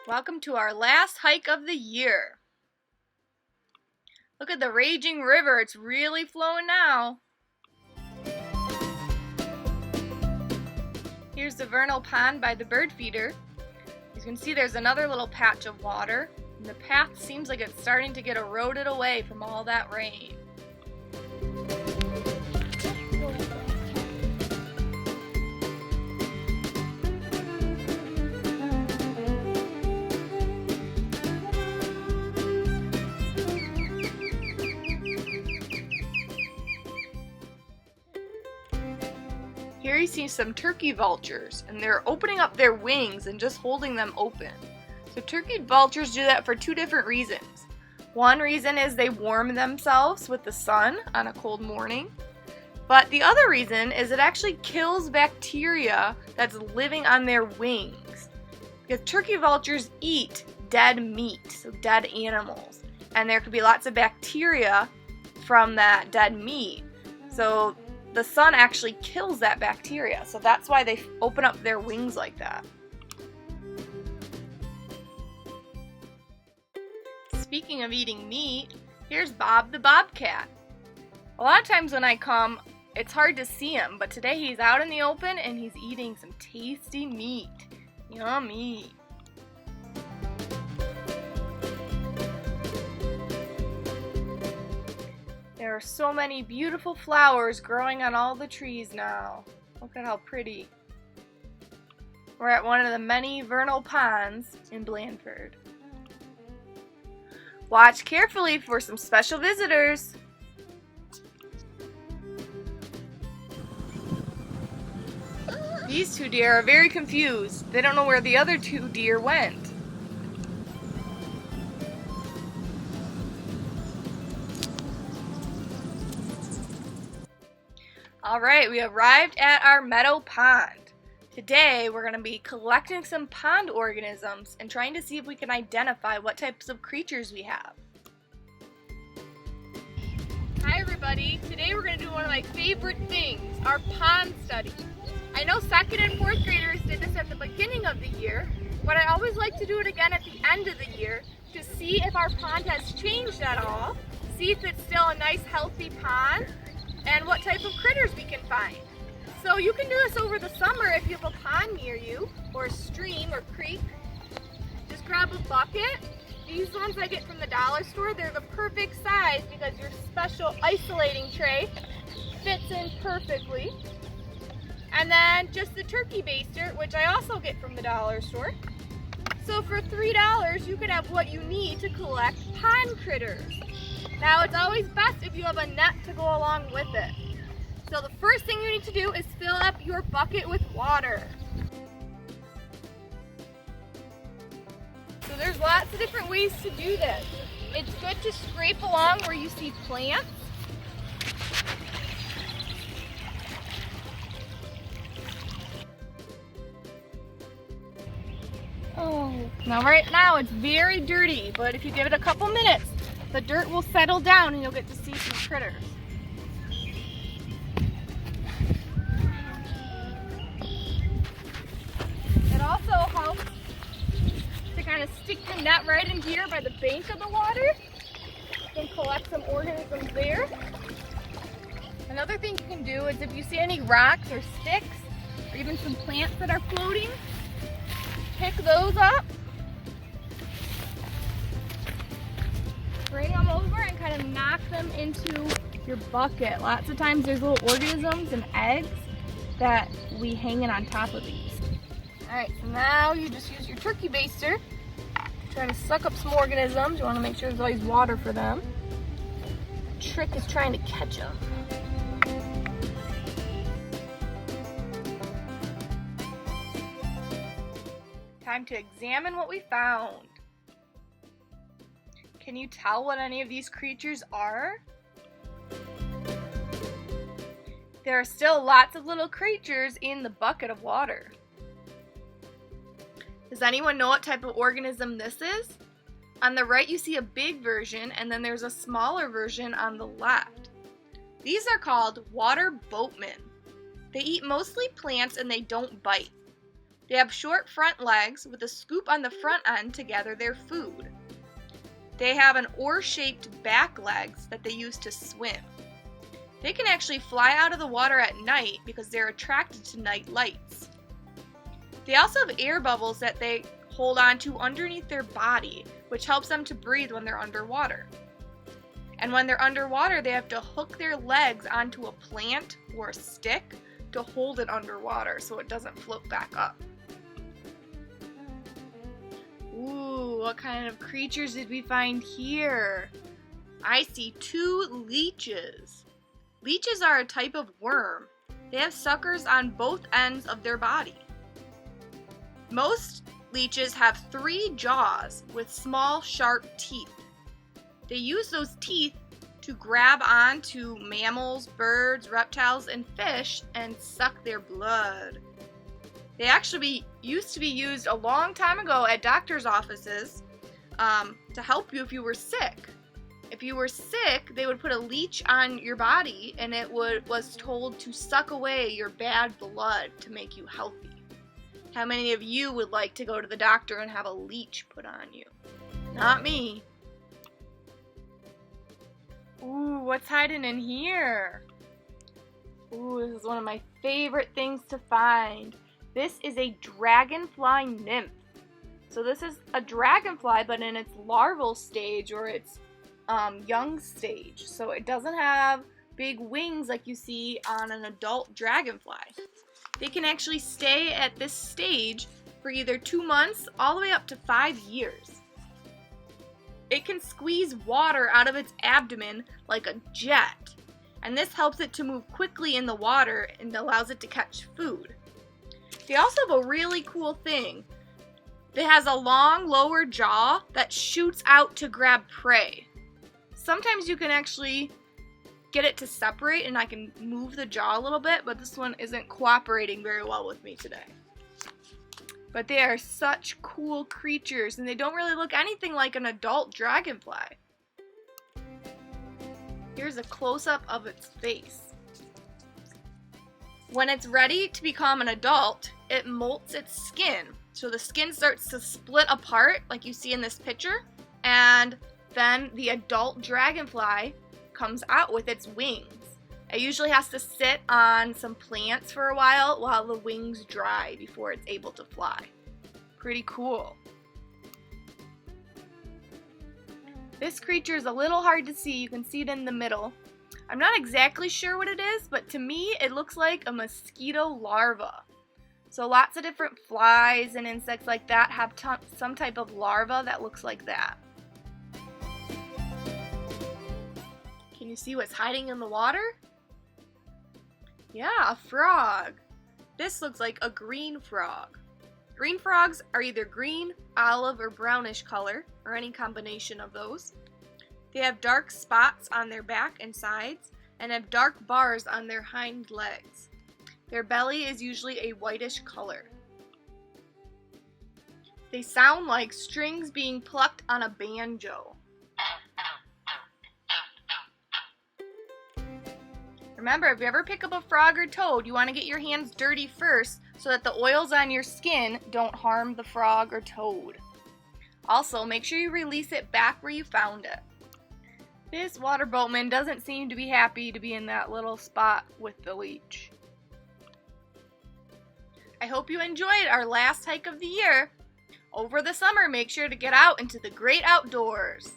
Welcome to our last hike of the year. Look at the raging river, it's really flowing now. Here's the vernal pond by the bird feeder. You can see there's another little patch of water, and the path seems like it's starting to get eroded away from all that rain. Here you see some turkey vultures, and they're opening up their wings and just holding them open. So turkey vultures do that for two different reasons. One reason is they warm themselves with the sun on a cold morning. But the other reason is it actually kills bacteria that's living on their wings. Because turkey vultures eat dead meat, so dead animals. And there could be lots of bacteria from that dead meat. So the sun actually kills that bacteria, so that's why they open up their wings like that. Speaking of eating meat, here's Bob the bobcat. A lot of times when I come, it's hard to see him, but today he's out in the open and he's eating some tasty meat. Yummy! There are so many beautiful flowers growing on all the trees now. Look at how pretty. We're at one of the many vernal ponds in Blandford. Watch carefully for some special visitors. These two deer are very confused. They don't know where the other two deer went. Alright, we arrived at our meadow pond. Today we're going to be collecting some pond organisms and trying to see if we can identify what types of creatures we have. Hi everybody, today we're going to do one of my favorite things, our pond study. I know 2nd and 4th graders did this at the beginning of the year, but I always like to do it again at the end of the year to see if our pond has changed at all, see if it's still a nice healthy pond, and what type of critters we can find. So you can do this over the summer if you have a pond near you, or a stream or creek. Just grab a bucket. These ones I get from the dollar store, they're the perfect size because your special isolating tray fits in perfectly. And then just the turkey baster, which I also get from the dollar store. So for $3, you can have what you need to collect pond critters. Now it's always best if you have a net to go along with it. So the first thing you need to do is fill up your bucket with water. So there's lots of different ways to do this. It's good to scrape along where you see plants. Oh, now right now it's very dirty, but if you give it a couple minutes, the dirt will settle down and you'll get to see some critters. It also helps to kind of stick your net right in here by the bank of the water. You can collect some organisms there. Another thing you can do is if you see any rocks or sticks or even some plants that are floating, pick those up. Bring them over and kind of knock them into your bucket. Lots of times there's little organisms and eggs that we hang in on top of these. Alright, so now you just use your turkey baster to try to suck up some organisms. You want to make sure there's always water for them. The trick is trying to catch them. Time to examine what we found. Can you tell what any of these creatures are? There are still lots of little creatures in the bucket of water. Does anyone know what type of organism this is? On the right you see a big version and then there's a smaller version on the left. These are called water boatmen. They eat mostly plants and they don't bite. They have short front legs with a scoop on the front end to gather their food. They have an oar-shaped back legs that they use to swim. They can actually fly out of the water at night because they're attracted to night lights. They also have air bubbles that they hold onto underneath their body, which helps them to breathe when they're underwater. And when they're underwater, they have to hook their legs onto a plant or a stick to hold it underwater so it doesn't float back up. Ooh, what kind of creatures did we find here? I see 2 leeches. Leeches are a type of worm. They have suckers on both ends of their body. Most leeches have 3 jaws with small, sharp teeth. They use those teeth to grab onto mammals, birds, reptiles, and fish and suck their blood. They actually used to be used a long time ago at doctor's offices to help you if you were sick. If you were sick, they would put a leech on your body and it was told to suck away your bad blood to make you healthy. How many of you would like to go to the doctor and have a leech put on you? Not me. Ooh, what's hiding in here? Ooh, this is one of my favorite things to find. This is a dragonfly nymph. So this is a dragonfly, but in its larval stage or its young stage. So it doesn't have big wings like you see on an adult dragonfly. They can actually stay at this stage for either 2 months all the way up to 5 years. It can squeeze water out of its abdomen like a jet, and this helps it to move quickly in the water and allows it to catch food. They also have a really cool thing. It has a long lower jaw that shoots out to grab prey. Sometimes you can actually get it to separate and I can move the jaw a little bit, but this one isn't cooperating very well with me today. But they are such cool creatures and they don't really look anything like an adult dragonfly. Here's a close-up of its face. When it's ready to become an adult, it molts its skin. So the skin starts to split apart like you see in this picture, and then the adult dragonfly comes out with its wings. It usually has to sit on some plants for a while the wings dry before it's able to fly. Pretty cool. This creature is a little hard to see. You can see it in the middle. I'm not exactly sure what it is, but to me it looks like a mosquito larva. So lots of different flies and insects like that have some type of larva that looks like that. Can you see what's hiding in the water? Yeah, a frog. This looks like a green frog. Green frogs are either green, olive, or brownish color, or any combination of those. They have dark spots on their back and sides, and have dark bars on their hind legs. Their belly is usually a whitish color. They sound like strings being plucked on a banjo. Remember, if you ever pick up a frog or toad, you want to get your hands dirty first so that the oils on your skin don't harm the frog or toad. Also, make sure you release it back where you found it. This water boatman doesn't seem to be happy to be in that little spot with the leech. I hope you enjoyed our last hike of the year. Over the summer, make sure to get out into the great outdoors.